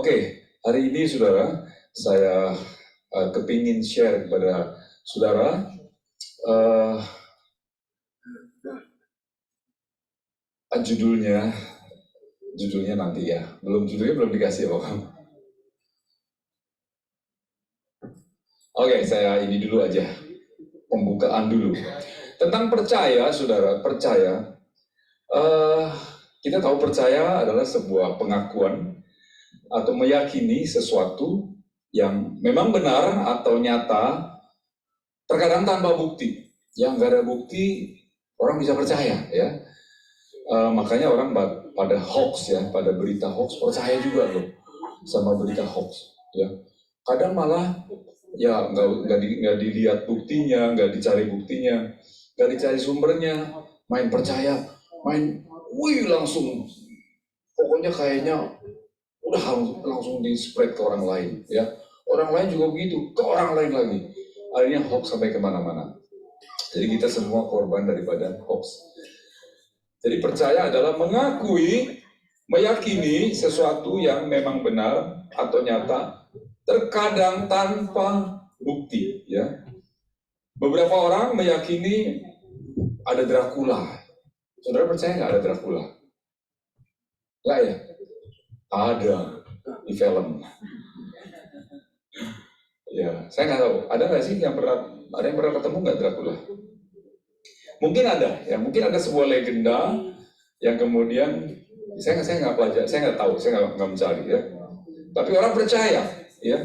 Oke, hari ini saudara, saya kepingin share kepada saudara judulnya nanti ya, judulnya belum dikasih ya Pak. Oke, saya ini dulu aja, pembukaan dulu. Tentang percaya, saudara, percaya. Kita tahu percaya adalah sebuah pengakuan atau meyakini sesuatu yang memang benar atau nyata, terkadang tanpa bukti. Yang nggak ada bukti, orang bisa percaya, ya. Makanya orang pada hoax ya, pada berita hoax percaya juga loh sama berita hoax, ya. Kadang malah ya nggak dilihat buktinya, nggak dicari buktinya, nggak dicari sumbernya, main percaya, wih langsung, pokoknya kayaknya udah langsung di-spread ke orang lain, ya. Orang lain juga begitu, ke orang lain lagi. Akhirnya hoax sampai kemana-mana. Jadi kita semua korban daripada hoax. Jadi percaya adalah meyakini sesuatu yang memang benar atau nyata, terkadang tanpa bukti, ya. Beberapa orang meyakini ada Dracula. Saudara percaya nggak ada Dracula? Nggak ya? Ada di film. Ya, saya nggak tahu. Ada nggak sih yang pernah ketemu nggak Dracula? Mungkin ada, ya. Mungkin ada sebuah legenda yang kemudian saya nggak pelajari, saya nggak tahu, saya nggak mencari, ya. Tapi orang percaya, ya.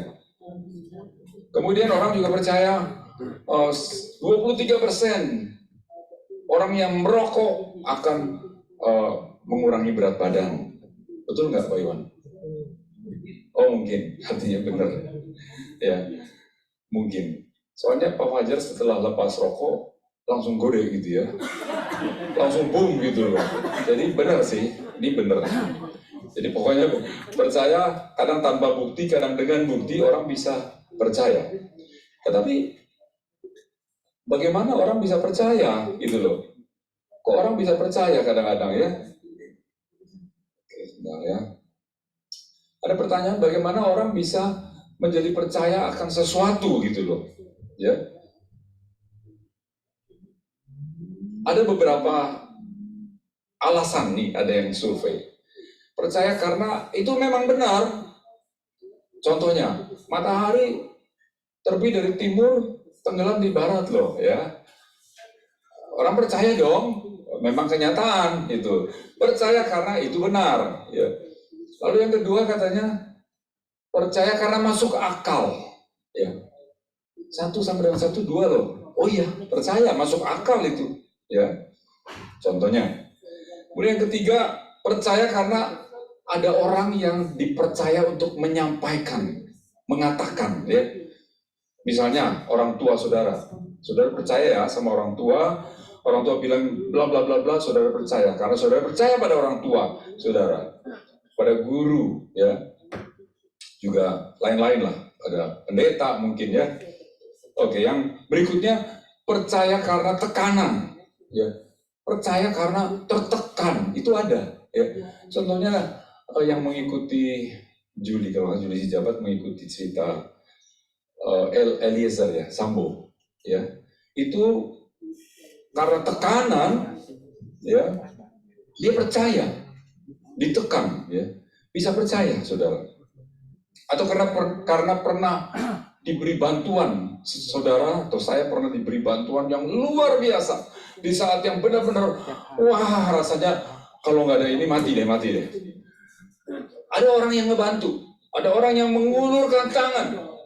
Kemudian orang juga percaya 23% orang yang merokok akan mengurangi berat badan. Betul nggak Pak Iwan? Oh mungkin, artinya benar. Ya, mungkin. Soalnya Pak Fajar setelah lepas rokok langsung gode gitu ya, langsung boom gitu loh. Jadi benar sih, ini benar. Jadi pokoknya percaya kadang tanpa bukti, kadang dengan bukti orang bisa percaya. Tetapi bagaimana orang bisa percaya gitu loh? Kok orang bisa percaya kadang-kadang ya? Oke, sebentar ya. Ada pertanyaan bagaimana orang bisa menjadi percaya akan sesuatu gitu loh, ya. Ada beberapa alasan nih, ada yang survei. Percaya karena itu memang benar. Contohnya, matahari terbit dari timur, tenggelam di barat loh, ya. Orang percaya dong, memang kenyataan itu. Percaya karena itu benar, ya. Lalu yang kedua katanya percaya karena masuk akal, ya. 1 sama dengan 1, 2 loh. Oh iya, percaya masuk akal itu, ya. Contohnya. Kemudian yang ketiga, percaya karena ada orang yang dipercaya untuk menyampaikan, mengatakan, ya. Misalnya orang tua saudara percaya ya sama orang tua bilang bla bla bla bla, saudara percaya karena saudara percaya pada orang tua saudara, pada guru, ya, juga lain-lain lah, ada pendeta mungkin ya. Oke, yang berikutnya percaya karena tekanan, ya, percaya karena tertekan, itu ada, ya. Contohnya yang mengikuti Juli, kalau Juli Sijabat mengikuti cerita Eliezer ya, Sambo, ya, itu karena tekanan, ya, dia percaya, ditekan, ya, bisa percaya, saudara. Atau karena pernah diberi bantuan, saudara atau saya pernah diberi bantuan yang luar biasa di saat yang benar-benar, wah rasanya kalau nggak ada ini mati deh. Ada orang yang ngebantu, ada orang yang mengulurkan tangan.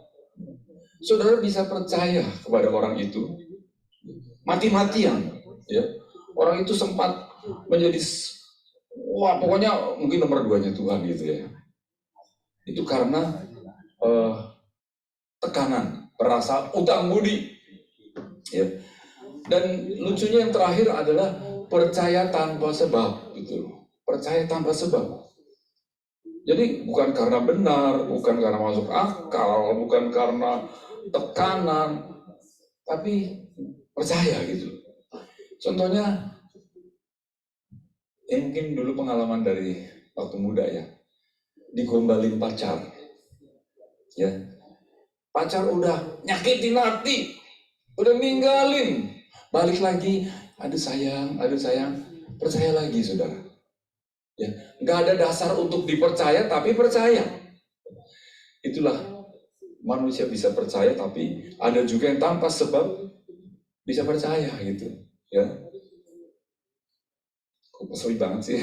Saudara bisa percaya kepada orang itu mati-matian, ya. Orang itu sempat menjadi, wah pokoknya mungkin nomor 2-nya Tuhan gitu ya. Itu karena tekanan, merasa utang budi, ya. Dan lucunya yang terakhir adalah percaya tanpa sebab, gitu. Percaya tanpa sebab. Jadi bukan karena benar, bukan karena masuk akal, bukan karena tekanan, tapi percaya gitu. Contohnya, mungkin dulu pengalaman dari waktu muda ya. digombalin pacar. Ya. Pacar udah nyakitin hati, udah ninggalin, balik lagi, aduh sayang, percaya lagi saudara. Ya, nggak ada dasar untuk dipercaya, tapi percaya. Itulah manusia bisa percaya, tapi ada juga yang tanpa sebab bisa percaya gitu. Ya, kok sulit banget sih.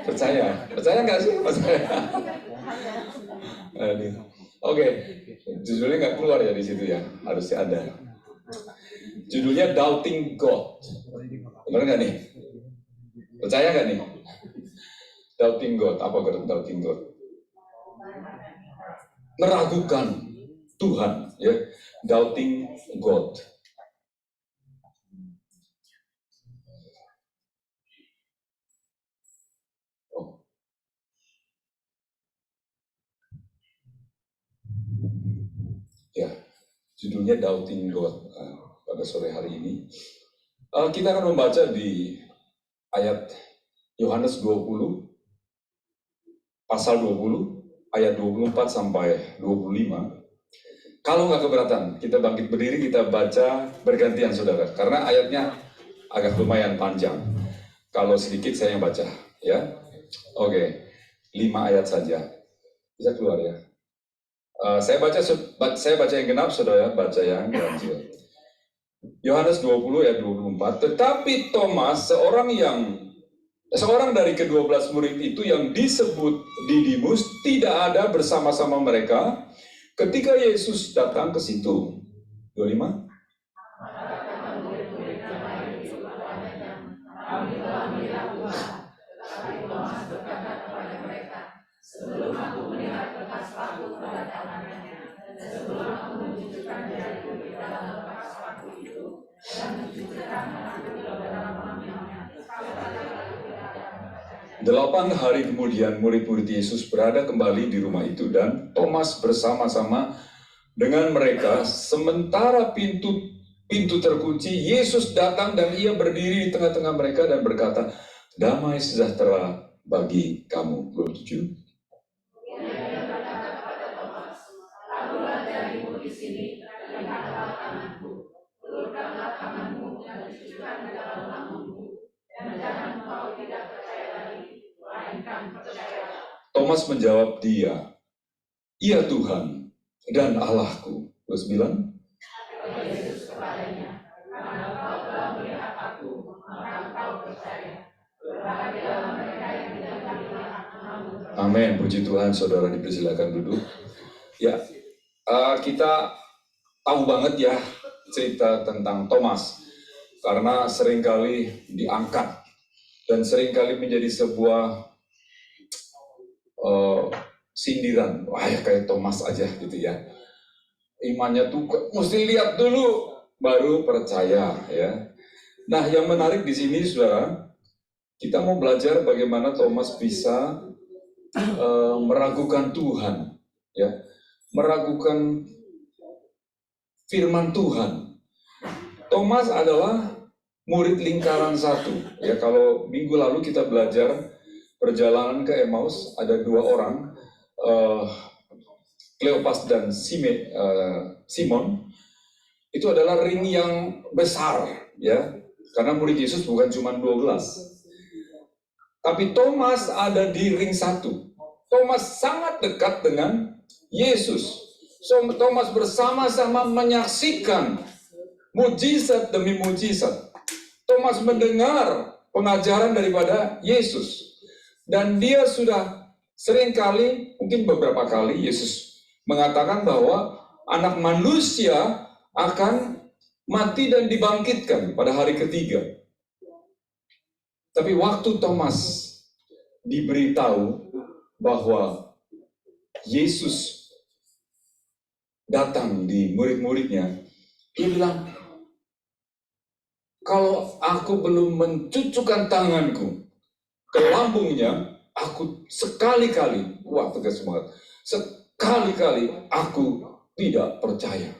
Percaya nggak sih? Percaya. Oke, judulnya nggak keluar ya di situ ya, harusnya ada. Judulnya Doubting God. Benar nggak nih? Percaya nggak nih? Doubting God, apa doubting God? Meragukan Tuhan, ya. Doubting God. Ya, judulnya Doubting God pada sore hari ini. Kita akan membaca di ayat Yohanes 20, pasal 20, ayat 24 sampai 25. Kalau nggak keberatan, kita bangkit berdiri, kita baca bergantian saudara, karena ayatnya agak lumayan panjang. Kalau sedikit saya yang baca, ya. Oke, 5 ayat saja. Bisa keluar ya. Saya baca yang genap, saudara baca yang ganjil. Yohanes 20 ayat 24. Tetapi Thomas, seorang dari ke-12 murid itu yang disebut Didimus, tidak ada bersama-sama mereka ketika Yesus datang ke situ. 25. Sebelum aku melihat bekas paku pada tangannya, sebelum aku menunjukkan jariku di dalam bekas paku itu, dan menunjukkan tanganku di dalam lengannya. 8 hari kemudian murid-murid Yesus berada kembali di rumah itu dan Thomas bersama-sama dengan mereka. Sementara pintu terkunci, Yesus datang dan ia berdiri di tengah-tengah mereka dan berkata, damai sejahtera bagi kamu. 27. Thomas menjawab dia, iya Tuhan dan Allahku. 29. Yesus kepadanya, karena kau telah melihat aku, maka kau percaya. Berbahagialah mereka yang tidak melihat namun percaya. Amin. Puji Tuhan, saudara dipersilakan duduk. Ya, kita tahu banget ya cerita tentang Thomas, karena seringkali diangkat dan seringkali menjadi sebuah sindiran. Wah ya kayak Thomas aja gitu ya. Imannya tuh mesti lihat dulu baru percaya ya. Nah, yang menarik di sini saudara, kita mau belajar bagaimana Thomas bisa meragukan Tuhan ya. Meragukan firman Tuhan. Thomas adalah murid lingkaran 1 ya. Kalau minggu lalu kita belajar perjalanan ke Emmaus, ada 2 orang, Kleopas dan Simon. Itu adalah ring yang besar ya, karena murid Yesus bukan cuma 12. Tapi Thomas ada di ring 1. Thomas sangat dekat dengan Yesus. Thomas bersama-sama menyaksikan mujizat demi mujizat. Thomas mendengar pengajaran daripada Yesus. Dan dia sudah seringkali, mungkin beberapa kali, Yesus mengatakan bahwa anak manusia akan mati dan dibangkitkan pada hari ketiga. Tapi waktu Thomas diberitahu bahwa Yesus datang di murid-muridnya, dia bilang, kalau aku belum mencucukkan tanganku ke lambungnya, aku sekali-kali, wah tegas banget, sekali-kali aku tidak percaya.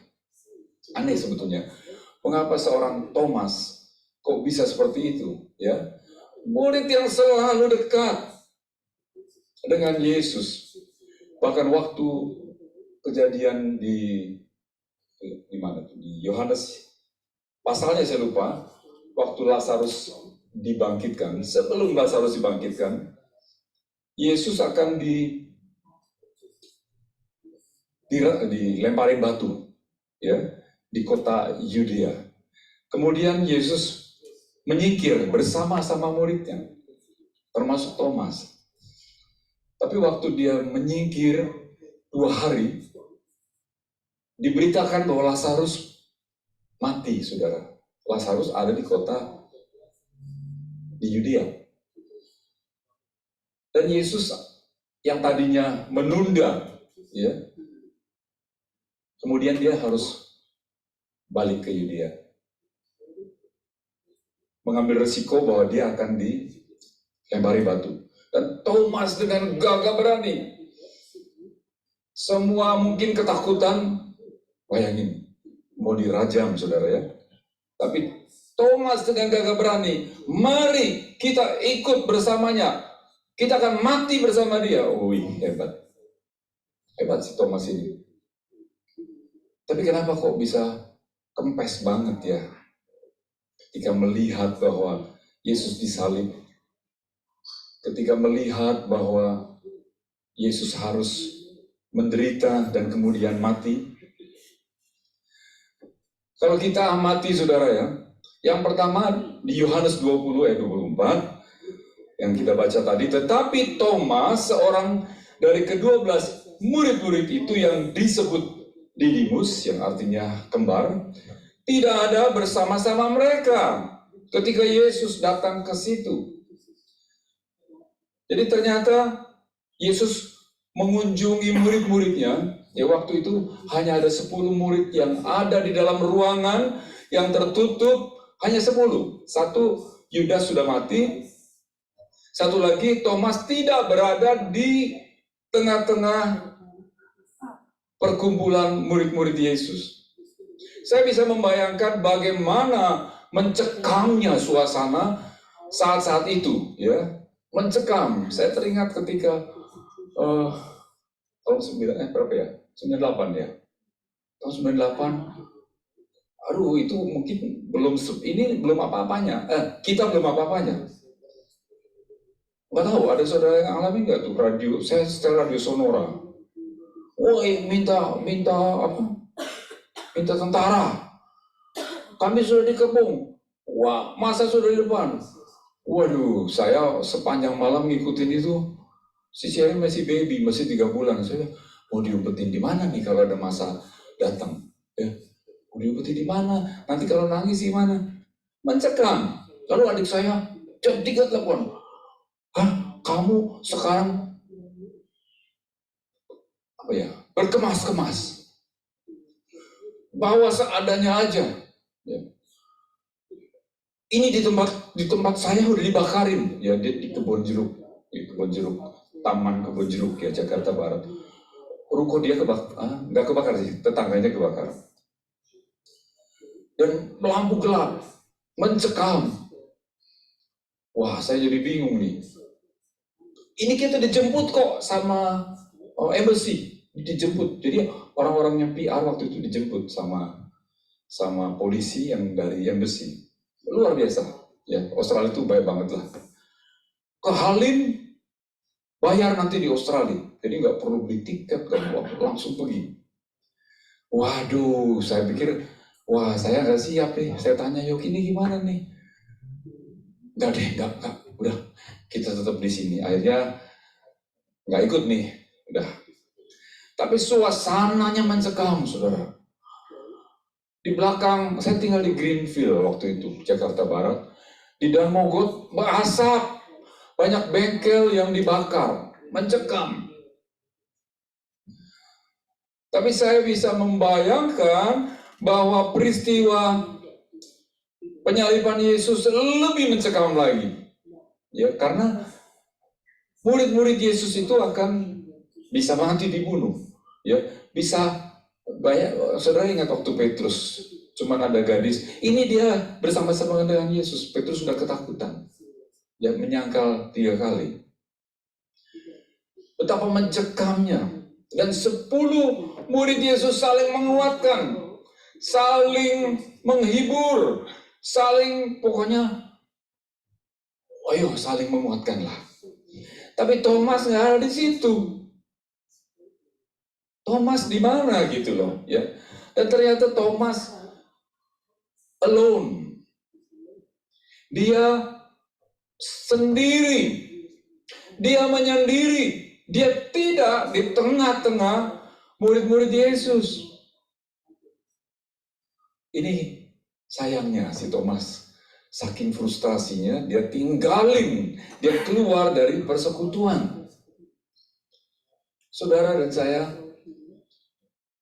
Aneh sebetulnya, mengapa seorang Thomas kok bisa seperti itu, ya? Murid yang selalu dekat dengan Yesus. Bahkan waktu kejadian di mana? Di Yohanes pasalnya saya lupa. Waktu Lazarus dibangkitkan, sebelum Lazarus dibangkitkan, Yesus akan dilemparin batu, ya, di kota Yudea. Kemudian Yesus menyingkir bersama-sama muridnya, termasuk Thomas. Tapi waktu dia menyingkir 2 hari, diberitakan bahwa Lazarus mati, saudara. Lazarus ada di kota di Yudea. Dan Yesus yang tadinya menunda, ya, kemudian dia harus balik ke Yudea. Mengambil resiko bahwa dia akan dilempari batu. Dan Thomas dengan gagah berani. Semua mungkin ketakutan, bayangin, mau dirajam, saudara ya. Tapi Thomas dengan gagah berani, mari kita ikut bersamanya. Kita akan mati bersama dia. Wih, hebat. Hebat si Thomas ini. Tapi kenapa kok bisa kempes banget ya? Ketika melihat bahwa Yesus disalib, ketika melihat bahwa Yesus harus menderita dan kemudian mati. Kalau kita amati, saudara ya, yang pertama di Yohanes 20 ayat 24 yang kita baca tadi, tetapi Thomas, seorang dari ke-12 murid-murid itu yang disebut Didimus, yang artinya kembar, tidak ada bersama-sama mereka ketika Yesus datang ke situ. Jadi ternyata Yesus mengunjungi murid-muridnya. Ya, waktu itu hanya ada 10 murid yang ada di dalam ruangan yang tertutup, hanya 10. Satu, Yudas sudah mati. Satu lagi, Thomas tidak berada di tengah-tengah perkumpulan murid-murid Yesus. Saya bisa membayangkan bagaimana mencekamnya suasana saat-saat itu, ya. Mencekam. Saya teringat ketika tahun 98 ya. Tahun 98. Aduh, itu mungkin belum apa-apanya. Kita belum apa-apanya. Nggak tahu, ada saudara yang alami nggak tuh radio? Saya setel radio Sonora. Woi, minta apa? Minta tentara. Kami sudah dikepung. Wah, masa sudah di depan? Waduh, saya sepanjang malam ngikutin itu. Si Sherry masih baby, masih 3 bulan. Saya mau diumpetin di mana nih kalau ada masa datang? Ya, mau diumpetin di mana? Nanti kalau nangis gimana? Mencekam. Lalu adik saya jam 3 telepon. Hah, kamu sekarang apa ya? Berkemas-kemas. Bawa seadanya aja. Ya. Ini di tempat saya udah dibakarin, ya, di kebun jeruk, Taman Kebun Jeruk ya, Jakarta Barat. Ruko dia nggak kebakar sih, tetangganya kebakar. Dan lampu gelap, mencekam. Wah, saya jadi bingung nih. Ini kita dijemput kok sama embassy, dijemput. Jadi orang-orangnya PR waktu itu dijemput sama polisi yang dari embassy. Luar biasa, ya. Australia itu baik banget lah. Ke Halim, bayar nanti di Australia, jadi nggak perlu beli tiket, langsung pergi. Waduh, saya pikir, wah saya nggak siap nih. Saya tanya Yogi, ini gimana nih? Nggak deh, nggak, udah kita tetap di sini. Akhirnya nggak ikut nih, udah. Tapi suasananya mencekam, saudara. Di belakang, saya tinggal di Greenfield waktu itu, Jakarta Barat. Di Dan Mogot, berasap. Banyak bengkel yang dibakar, mencekam. Tapi saya bisa membayangkan bahwa peristiwa penyaliban Yesus lebih mencekam lagi. Ya, karena murid-murid Yesus itu akan bisa mati dibunuh. Ya, bisa banyak. Saudara ingat waktu Petrus cuman ada gadis, ini dia bersama-sama dengan Yesus. Petrus sudah ketakutan. Dia menyangkal 3 kali. Betapa mencekamnya. Dan 10 murid Yesus saling menguatkan, saling menghibur, saling pokoknya, ayo saling menguatkanlah. Tapi Thomas nggak ada di situ. Thomas di mana gitu loh, ya. Dan ternyata Thomas alone. Dia sendiri. Dia menyendiri. Dia tidak di tengah-tengah murid-murid Yesus. Ini sayangnya si Thomas, saking frustrasinya, dia tinggalin, dia keluar dari persekutuan. Saudara dan saya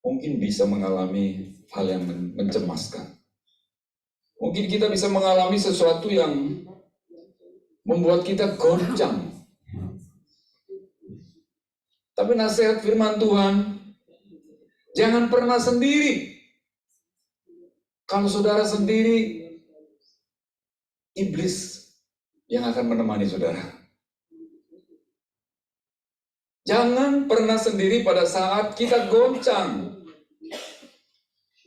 mungkin bisa mengalami hal yang mencemaskan. Mungkin kita bisa mengalami sesuatu yang membuat kita goncang. Tapi nasihat firman Tuhan, jangan pernah sendiri. Kalau saudara sendiri, iblis yang akan menemani saudara. Jangan pernah sendiri pada saat kita goncang.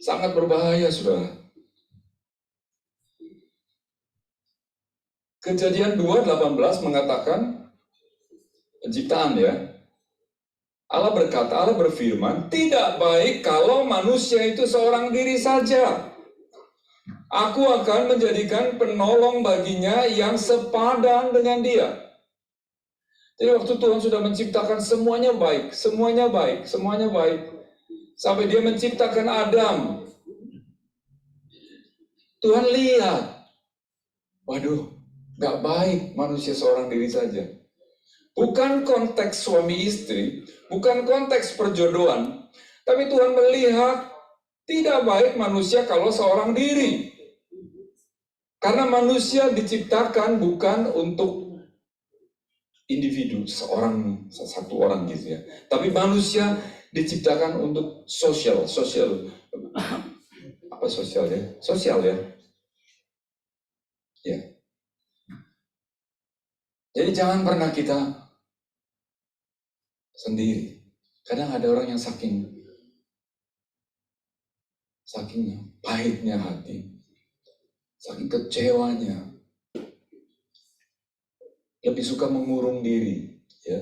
Sangat berbahaya, saudara. Kejadian 2:18 mengatakan, penciptaan ya, Allah berkata, Allah berfirman, tidak baik kalau manusia itu seorang diri saja. Aku akan menjadikan penolong baginya yang sepadan dengan dia. Jadi waktu Tuhan sudah menciptakan semuanya baik, semuanya baik, semuanya baik. Sampai dia menciptakan Adam. Tuhan lihat, waduh, gak baik manusia seorang diri saja. Bukan konteks suami istri, bukan konteks perjodohan, tapi Tuhan melihat tidak baik manusia kalau seorang diri. Karena manusia diciptakan bukan untuk individu, satu orang gitu ya. Tapi manusia diciptakan untuk sosial ya. Ya. Jadi jangan pernah kita sendiri. Kadang ada orang yang saking pahitnya hati, saking kecewanya, lebih suka mengurung diri, ya.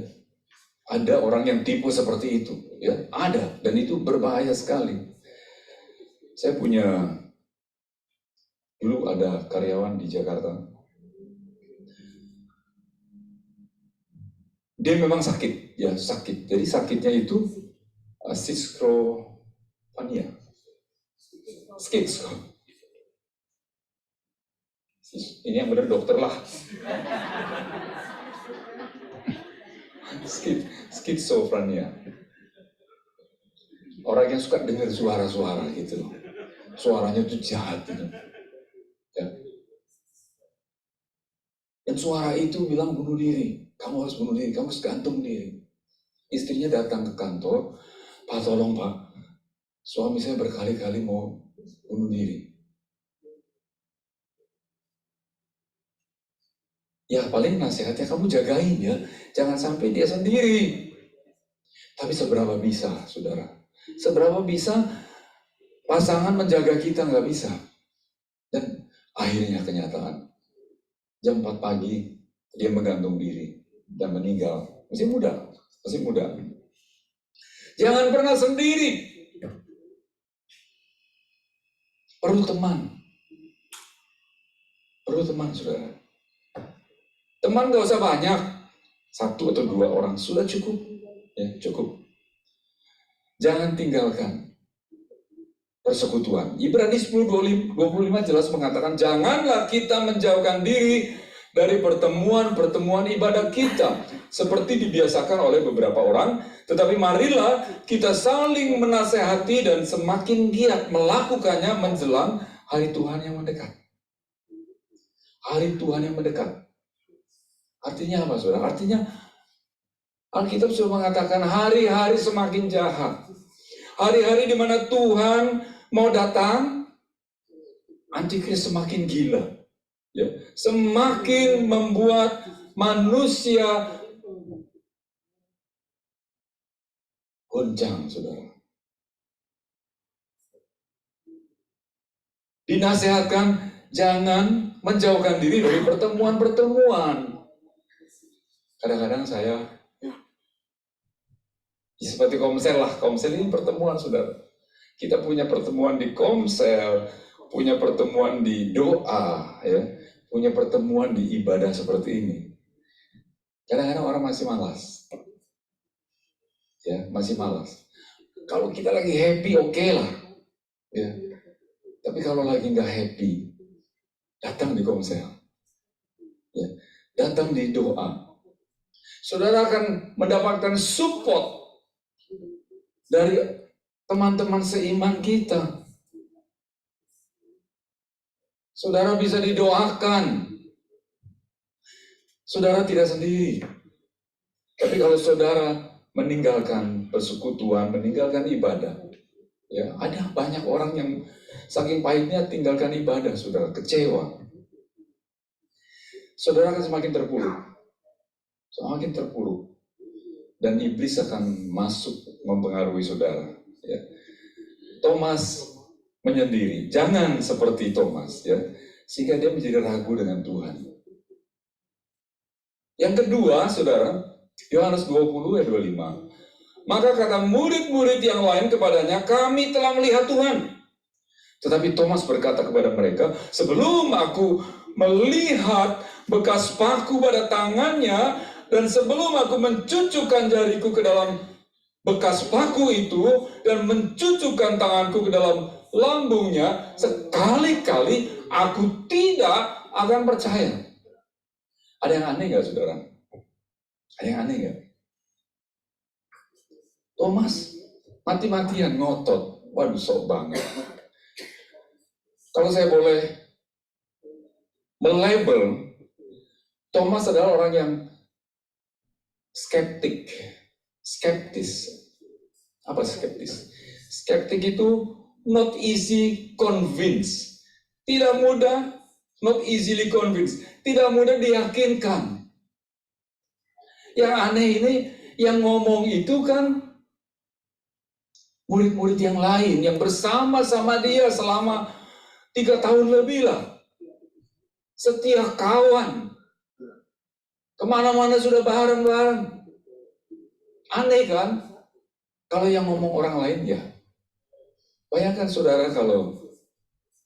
Ada orang yang tipe seperti itu, ya, ada, dan itu berbahaya sekali. Saya punya, dulu ada karyawan di Jakarta. Dia memang sakit, ya sakit. Jadi sakitnya itu schizophrenia. Ini yang benar dokter lah. Schizophrenia. Orang yang suka dengar suara-suara gitu loh. Suaranya tuh jahat gitu. Ya. Dan suara itu bilang bunuh diri. Kamu harus bunuh diri, kamu harus gantung diri. Istrinya datang ke kantor, Pak tolong Pak, suami saya berkali-kali mau bunuh diri. Ya paling nasihatnya kamu jagain ya, jangan sampai dia sendiri. Tapi seberapa bisa, saudara? Seberapa bisa pasangan menjaga kita? Nggak bisa. Dan akhirnya kenyataan, jam 4 pagi dia menggantung diri dan meninggal. Masih muda. Jangan pernah sendiri. Perlu teman, saudara. Teman gak usah banyak, 1 atau 2 orang sudah cukup, ya cukup. Jangan tinggalkan persekutuan. Ibrani 10:25 jelas mengatakan, janganlah kita menjauhkan diri dari pertemuan ibadah kita, seperti dibiasakan oleh beberapa orang, tetapi marilah kita saling menasehati dan semakin giat melakukannya menjelang hari Tuhan yang mendekat. Hari Tuhan yang mendekat. Artinya apa, saudara? Artinya Alkitab sudah mengatakan hari-hari semakin jahat. Hari-hari di mana Tuhan mau datang, antikris semakin gila. Ya, semakin membuat manusia goncang, saudara. Dinasihatkan jangan menjauhkan diri dari pertemuan-pertemuan. Kadang-kadang saya ya seperti komsel lah, komsel ini pertemuan, saudara. Kita punya pertemuan di komsel, punya pertemuan di doa, ya, punya pertemuan di ibadah seperti ini. Kadang-kadang orang masih malas, ya, masih malas. Kalau kita lagi happy, oke lah, ya. Tapi kalau lagi nggak happy, datang di komsel, ya, datang di doa. Saudara akan mendapatkan support dari teman-teman seiman kita. Saudara bisa didoakan. Saudara tidak sendiri. Tapi kalau saudara meninggalkan persekutuan, meninggalkan ibadah, ya, ada banyak orang yang saking pahitnya tinggalkan ibadah, saudara, kecewa. Saudara akan semakin terpuruk, dan iblis akan masuk mempengaruhi saudara. Ya. Thomas menyendiri, jangan seperti Thomas, ya, sehingga dia menjadi ragu dengan Tuhan. Yang kedua, saudara, Yohanes 20 ayat 25. Maka kata murid-murid yang lain kepadanya, kami telah melihat Tuhan. Tetapi Thomas berkata kepada mereka, sebelum aku melihat bekas paku pada tangannya, dan sebelum aku mencucukkan jariku ke dalam bekas paku itu, dan mencucukkan tanganku ke dalam lambungnya, sekali-kali aku tidak akan percaya. Ada yang aneh nggak, saudara? Ada yang aneh nggak? Thomas mati-matian ngotot. Waduh, sok banget. Kalau saya boleh melabel, Thomas adalah orang yang skeptis. Apa skeptis? Skeptik itu not easy convince. Tidak mudah, not easily convince. Tidak mudah diyakinkan. Yang aneh ini, yang ngomong itu kan murid-murid yang lain, yang bersama-sama dia selama 3 tahun lebih lah. Setia kawan. Kemana-mana sudah bareng-bareng. Aneh kan? Kalau yang ngomong orang lain, ya. Bayangkan saudara kalau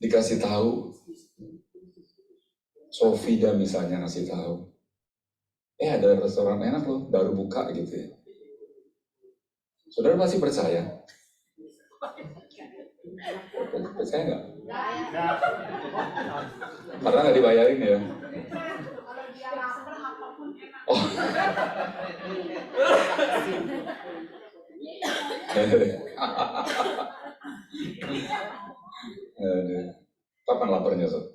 dikasih tahu, Sofida misalnya ngasih tahu, ada restoran enak loh, baru buka gitu ya. Saudara pasti percaya? Percaya nggak? Karena nggak dibayarin ya. Oh. Kapan laparnya, Sob?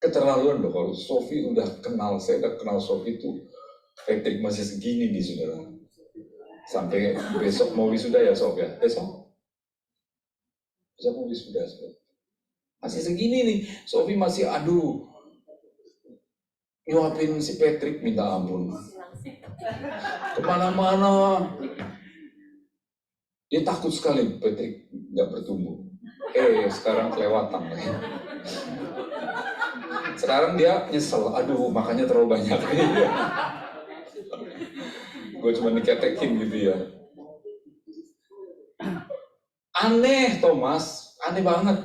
Keterlaluan loh kalau Sofi udah kenal, saya udah kenal Sofi tuh Patrick masih segini nih, saudara. Sampai besok mau wisuda ya, Sof ya? Besok mau wisuda, Sof. Masih segini nih, Sofi masih nyuapin si Patrick, minta ampun. Kemana-mana. Dia takut sekali Patrick nggak bertumbuh. Sekarang kelewatan. Sekarang dia nyesel, makanya terlalu banyak. Gue cuma diketekin gitu ya. Aneh Thomas, aneh banget.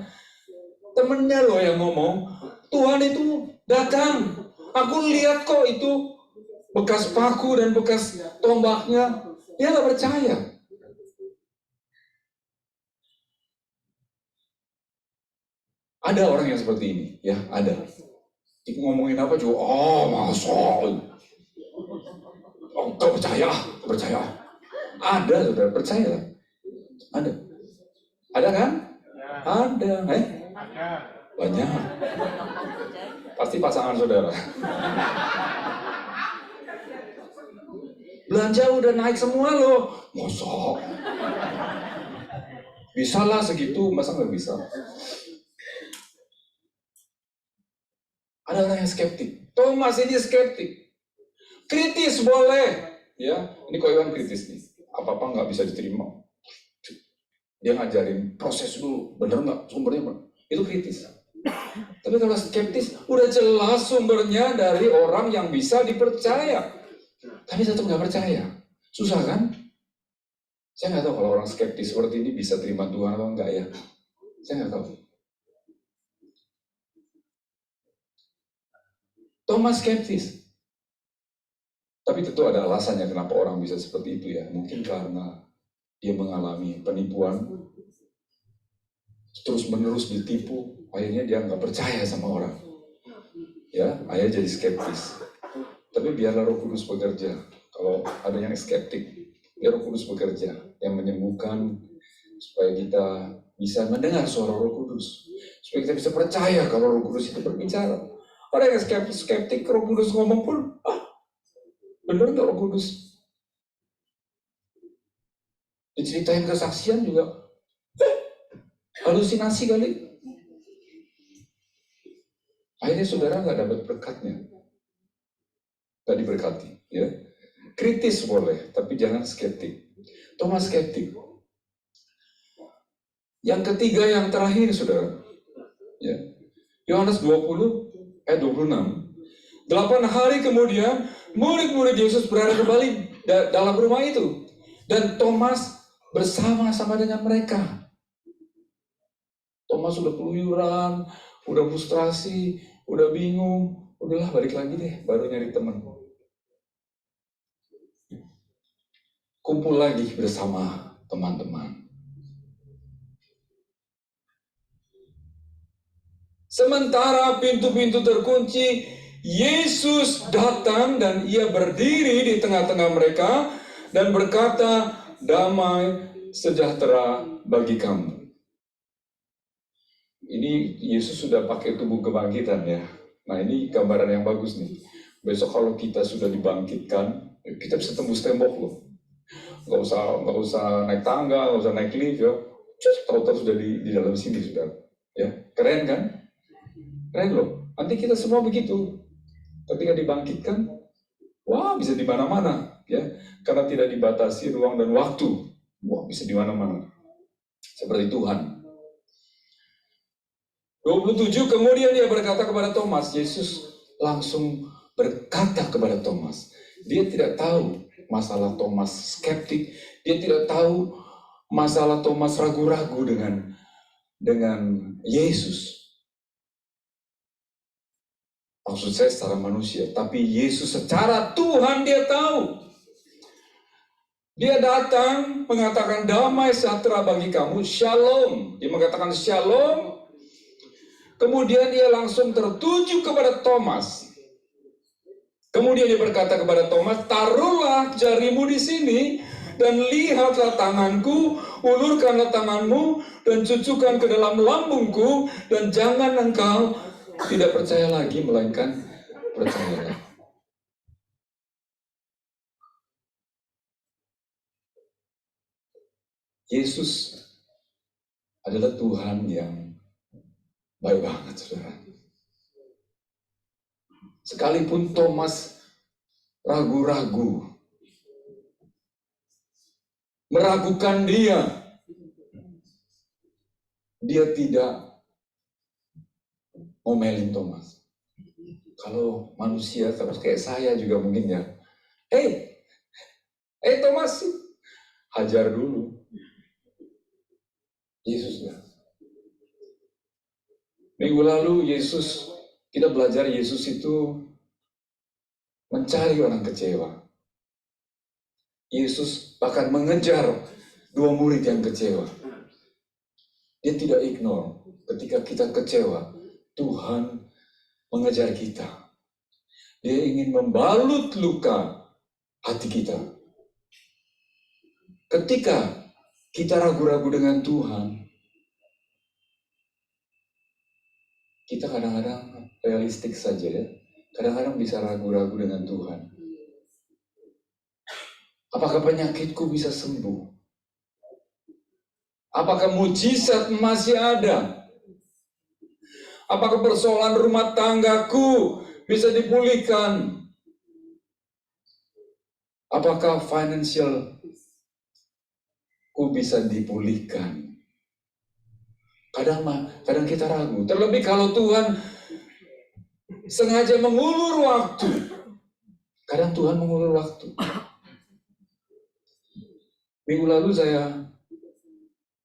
Temennya loh yang ngomong, Tuhan itu datang. Aku lihat kok itu bekas paku dan bekas tombaknya. Dia nggak percaya. Ada orang yang seperti ini, ya ada. Ngomongin apa juga, masa. Gak percaya. Ada, saudara, percaya. Ada kan? Ada. Banyak. Pasti pasangan saudara. Belanja udah naik semua loh. Masa. Bisalah segitu, masa nggak bisa? Ada orang yang skeptik. Thomas ini skeptik. Kritis boleh. Ya, ini kok Iwan kritis nih. Apa-apa nggak bisa diterima. Dia ngajarin proses dulu, bener nggak sumbernya? Itu kritis. Tapi kalau skeptis, udah jelas sumbernya dari orang yang bisa dipercaya. Tapi tetap nggak percaya. Susah kan? Saya nggak tahu kalau orang skeptis seperti ini bisa terima Tuhan atau enggak ya. Saya nggak tahu. Thomas skeptis. Tapi tentu ada alasannya kenapa orang bisa seperti itu ya. Mungkin karena dia mengalami penipuan, terus-menerus ditipu, akhirnya dia nggak percaya sama orang. Ya, akhirnya jadi skeptis. Tapi biarlah Roh Kudus bekerja. Kalau ada yang skeptik, biar Roh Kudus bekerja yang menyembuhkan supaya kita bisa mendengar suara Roh Kudus, supaya kita bisa percaya kalau Roh Kudus itu berbicara. Ada yang skeptik, Roh Kudus ngomong pun, bener nggak Roh Kudus? Diceritain kesaksian juga, halusinasi kali. Akhirnya saudara nggak dapat berkatnya, nggak diberkati. Ya, kritis boleh, tapi jangan skeptik. Thomas skeptik. Yang ketiga, yang terakhir, saudara. Ya. Yohanes 20, 26. 8 hari kemudian, murid-murid Yesus berada kembali dalam rumah itu. Dan Thomas bersama-sama dengan mereka. Thomas udah keluyuran, udah frustrasi, udah bingung. Udahlah balik lagi deh, baru nyari teman. Kumpul lagi bersama teman-teman. Sementara pintu-pintu terkunci, Yesus datang dan ia berdiri di tengah-tengah mereka dan berkata, damai sejahtera bagi kamu. Ini Yesus sudah pakai tubuh kebangkitan ya. Nah ini gambaran yang bagus nih. Besok kalau kita sudah dibangkitkan, kita bisa tembus tembok loh. Nggak usah naik tangga, nggak usah naik lift ya. Tahu-tahu sudah di dalam sini sudah. Ya, keren kan? Keren loh. Nanti kita semua begitu. Ketika dibangkitkan, wah bisa di mana-mana, ya. Karena tidak dibatasi ruang dan waktu. Wah bisa di mana-mana. Seperti Tuhan. 27 kemudian dia berkata kepada Thomas, Yesus langsung berkata kepada Thomas. Dia tidak tahu masalah Thomas skeptik. Dia tidak tahu masalah Thomas ragu-ragu dengan Yesus. Maksud saya secara manusia, tapi Yesus secara Tuhan dia tahu. Dia datang mengatakan damai sejahtera bagi kamu, shalom. Dia mengatakan shalom. Kemudian dia langsung tertuju kepada Thomas. Kemudian dia berkata kepada Thomas, taruhlah jarimu di sini dan lihatlah tanganku, ulurkanlah tanganmu dan cucukkan ke dalam lambungku dan jangan engkau tidak percaya lagi, melainkan percayalah. Yesus adalah Tuhan yang baik banget, saudara. Sekalipun Thomas ragu-ragu, meragukan dia tidak ngomelin Thomas. Kalau manusia kayak saya juga mungkin ya, Thomas, hajar dulu. Yesus ya. Minggu lalu kita belajar Yesus itu mencari orang kecewa. Yesus bahkan mengejar 2 murid yang kecewa. Dia tidak ignore ketika kita kecewa. Tuhan mengejar kita. Dia ingin membalut luka hati kita. Ketika kita ragu-ragu dengan Tuhan, kita kadang-kadang realistik saja ya. Kadang-kadang bisa ragu-ragu dengan Tuhan. Apakah penyakitku bisa sembuh? Apakah mujizat masih ada? Apakah persoalan rumah tanggaku bisa dipulihkan? Apakah financialku bisa dipulihkan? Kadang kita ragu. Terlebih kalau Tuhan sengaja mengulur waktu. Kadang Tuhan mengulur waktu. Minggu lalu saya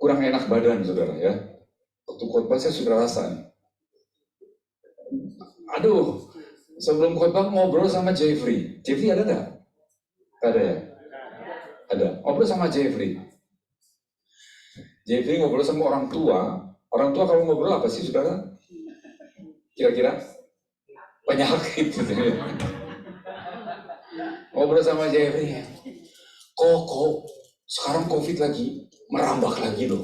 kurang enak badan, saudara ya. Waktu khotbah saya sudah rasa nih. Aduh, sebelum khotbah ngobrol sama Jeffrey. Jeffrey ada nggak? Ada ya? Ada. Ngobrol sama Jeffrey. Jeffrey ngobrol sama orang tua. Orang tua kalau ngobrol apa sih, saudara? Kira-kira? Penyakit. Ngobrol sama Jeffrey. Kok sekarang COVID lagi merambah lagi loh.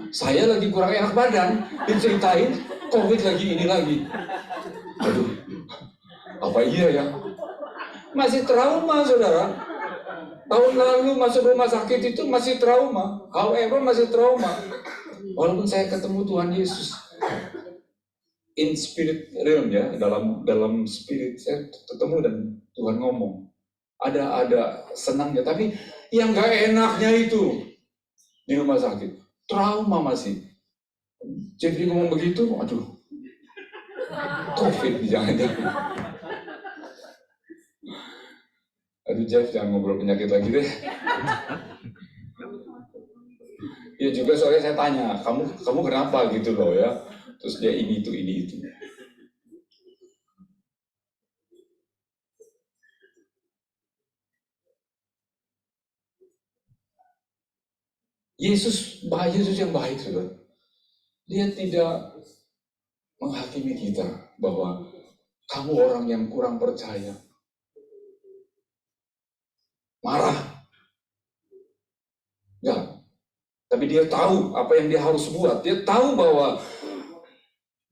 Saya lagi kurang enak badan, diceritain COVID lagi ini lagi. Aduh, apa iya ya? Masih trauma, saudara. Tahun lalu masuk rumah sakit itu masih trauma. However, masih trauma. Walaupun saya ketemu Tuhan Yesus in spirit realm ya, dalam spirit saya ketemu dan Tuhan ngomong. Ada senangnya, tapi yang gak enaknya itu di rumah sakit, trauma masih. Jeffrey ngomong begitu, aduh, COVID jangan-jangan. Aduh Jeff, jangan ngobrol penyakit lagi deh. Ya juga soalnya saya tanya, kamu kenapa gitu loh ya? Terus dia ini itu. Yesus yang baik, saudara. Dia tidak menghakimi kita bahwa kamu orang yang kurang percaya, marah. Enggak. Tapi dia tahu apa yang dia harus buat. Dia tahu bahwa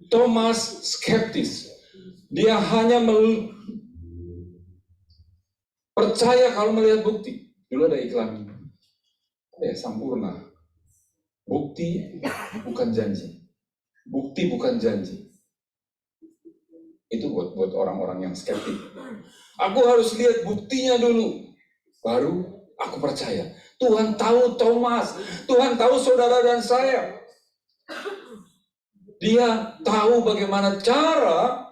Thomas skeptis. Dia hanya percaya kalau melihat bukti. Dulu ada iklan. Sampurna. Bukti bukan janji. Bukti bukan janji. Itu buat orang-orang yang skeptik. Aku harus lihat buktinya dulu. Baru aku percaya. Tuhan tahu Thomas. Tuhan tahu saudara dan saya. Dia tahu bagaimana cara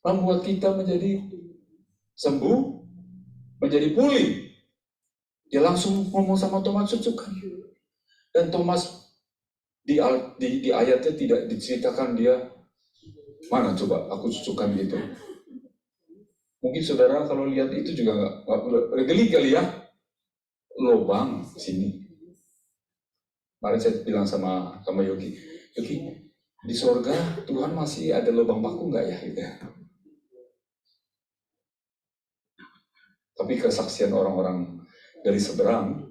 membuat kita menjadi sembuh, menjadi pulih. Dia langsung ngomong sama Thomas, sucikan. Dan Thomas di ayatnya tidak diceritakan dia mana coba aku cucukkan gitu. Mungkin saudara kalau lihat itu juga nggak geli kali ya, lubang sini. Kemarin saya bilang sama Yogi, di sorga Tuhan masih ada lubang paku nggak ya? Gitu. Tapi kesaksian orang-orang dari seberang,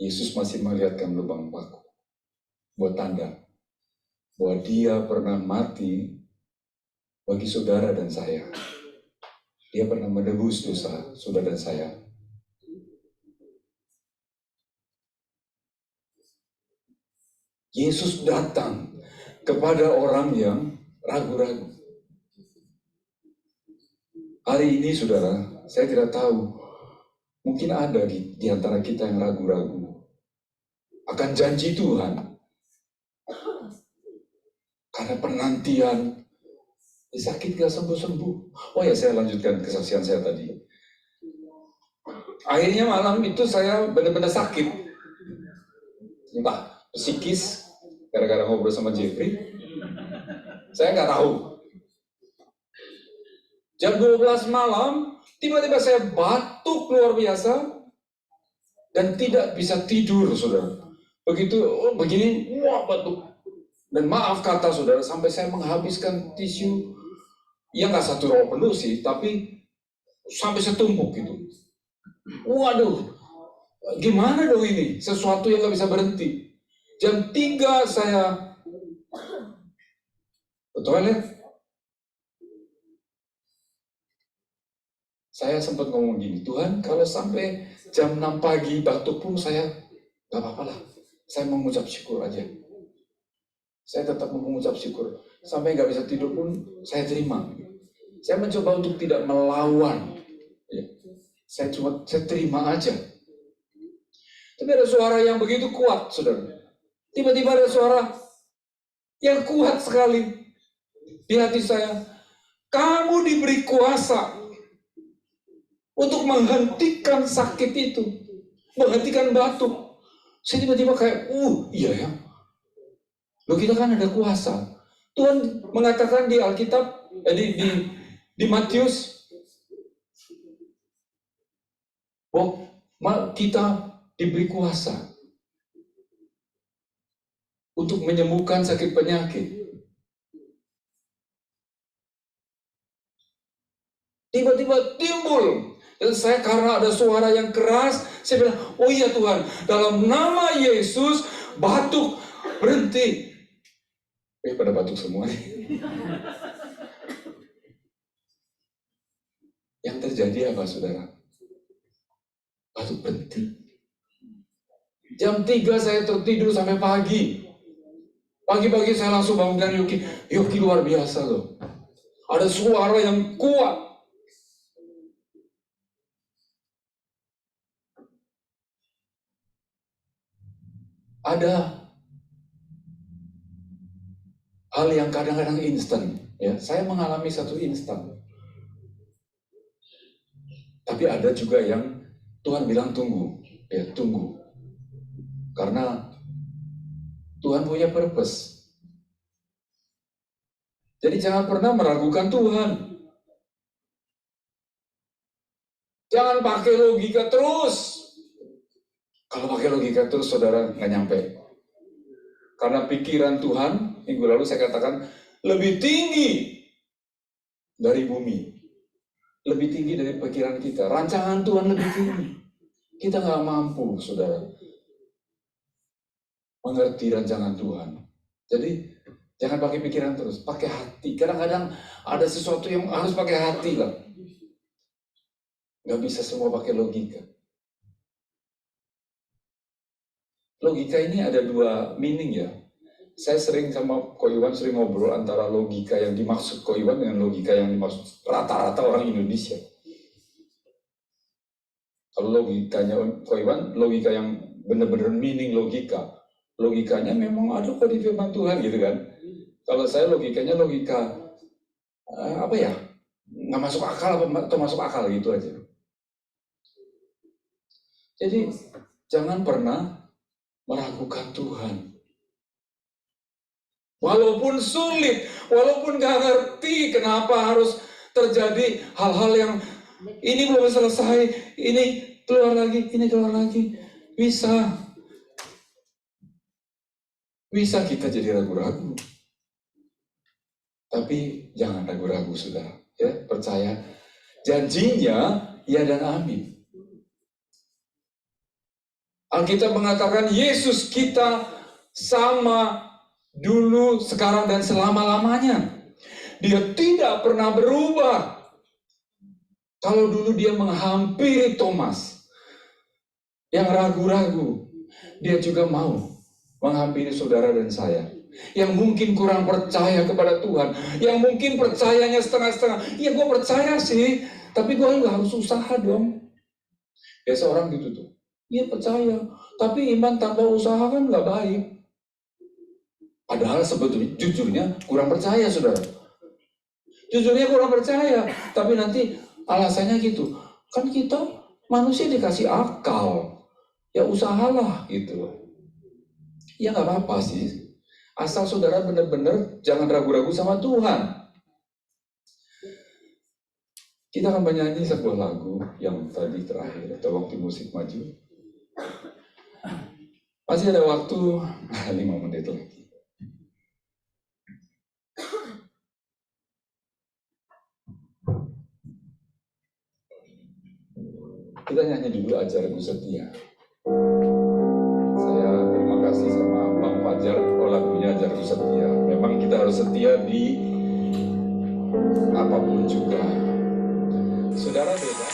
Yesus masih melihatkan lubang paku buat tanda bahwa dia pernah mati bagi saudara dan saya. Dia pernah menebus dosa saudara dan saya. Yesus datang kepada orang yang ragu-ragu. Hari ini saudara, saya tidak tahu, mungkin ada di antara kita yang ragu-ragu akan janji Tuhan. Karena penantian, sakit gak sembuh-sembuh. Oh ya, saya lanjutkan kesaksian saya tadi. Akhirnya malam itu saya benar-benar sakit. Entah psikis, gara-gara ngobrol sama Jeffrey. Saya nggak tahu. Jam 12 malam, tiba-tiba saya batuk luar biasa dan tidak bisa tidur, saudara. Begitu, begini, wah batuk. Dan maaf kata saudara, sampai saya menghabiskan tisu, ya nggak satu roll penuh sih, tapi sampai setumpuk gitu. Waduh, gimana dong ini? Sesuatu yang nggak bisa berhenti. Jam 3 saya ke toilet. Saya sempat ngomong gini, Tuhan kalau sampai jam 6 pagi batuk pun saya gak apa-apa lah. Saya mengucap syukur aja. Saya tetap mengucap syukur. Sampai gak bisa tidur pun saya terima. Saya mencoba untuk tidak melawan. Saya terima aja. Tapi ada suara yang begitu kuat, saudara. Tiba-tiba ada suara yang kuat sekali di hati saya. Kamu diberi kuasa untuk menghentikan sakit itu, menghentikan batuk. Saya tiba-tiba kayak, iya ya. Loh, kita kan ada kuasa. Tuhan mengatakan di Alkitab, di Matius, bahwa kita diberi kuasa untuk menyembuhkan sakit penyakit. Tiba-tiba timbul. Dan saya karena ada suara yang keras, saya bilang, oh iya Tuhan, dalam nama Yesus, batuk berhenti. Pada batuk semua. Yang terjadi apa, saudara? Batuk berhenti. Jam 3 saya tertidur sampai pagi. Pagi-pagi saya langsung bangunkan Yogi. Yogi luar biasa loh. Ada suara yang kuat. Ada hal yang kadang-kadang instan. Ya, saya mengalami satu instan. Tapi ada juga yang Tuhan bilang tunggu. Ya, tunggu. Karena Tuhan punya purpose. Jadi jangan pernah meragukan Tuhan. Jangan pakai logika terus. Kalau pakai logika terus, saudara nggak nyampe. Karena pikiran Tuhan, minggu lalu saya katakan, lebih tinggi dari bumi. Lebih tinggi dari pikiran kita. Rancangan Tuhan lebih tinggi. Kita nggak mampu, saudara, mengerti rancangan Tuhan. Jadi, jangan pakai pikiran terus, pakai hati. Kadang-kadang ada sesuatu yang harus pakai hati lah. Nggak bisa semua pakai logika. Logika ini ada dua meaning ya. Saya sering sama Ko Iwan sering ngobrol antara logika yang dimaksud Ko Iwan dengan logika yang dimaksud rata-rata orang Indonesia. Kalau logikanya Ko Iwan, logika yang benar-benar meaning logika. Logikanya memang ada kok di firman Tuhan gitu kan. Kalau saya logikanya logika apa ya? Nggak masuk akal atau masuk akal gitu aja. Jadi jangan pernah meragukan Tuhan. Walaupun sulit, walaupun gak ngerti kenapa harus terjadi hal-hal yang ini belum selesai, ini keluar lagi, ini keluar lagi. Bisa kita jadi ragu-ragu. Tapi jangan ragu-ragu, saudara. Ya, percaya. Janjinya ya dan amin. Alkitab mengatakan Yesus kita sama dulu, sekarang, dan selama-lamanya. Dia tidak pernah berubah. Kalau dulu dia menghampiri Thomas yang ragu-ragu, dia juga mau menghampiri saudara dan saya yang mungkin kurang percaya kepada Tuhan, yang mungkin percayanya setengah-setengah. Iya, gue percaya sih, tapi gue nggak harus usaha dong. Ya, seorang gitu tuh. Iya, percaya, tapi iman tanpa usaha kan nggak baik. Padahal sebetulnya, jujurnya kurang percaya, saudara. Jujurnya kurang percaya, tapi nanti alasannya gitu. Kan kita manusia dikasih akal, ya usahalah gitu. Ya nggak apa-apa sih. Asal saudara benar-benar jangan ragu-ragu sama Tuhan. Kita akan menyanyi sebuah lagu yang tadi terakhir, atau waktu musik maju. Masih ada waktu 5 menit lagi. Kita nyanyi dulu Ajarku Setia. Saya terima kasih sama Bang Fajar lagunya Ajarku Setia. Memang kita harus setia di apapun juga. Saudara beda.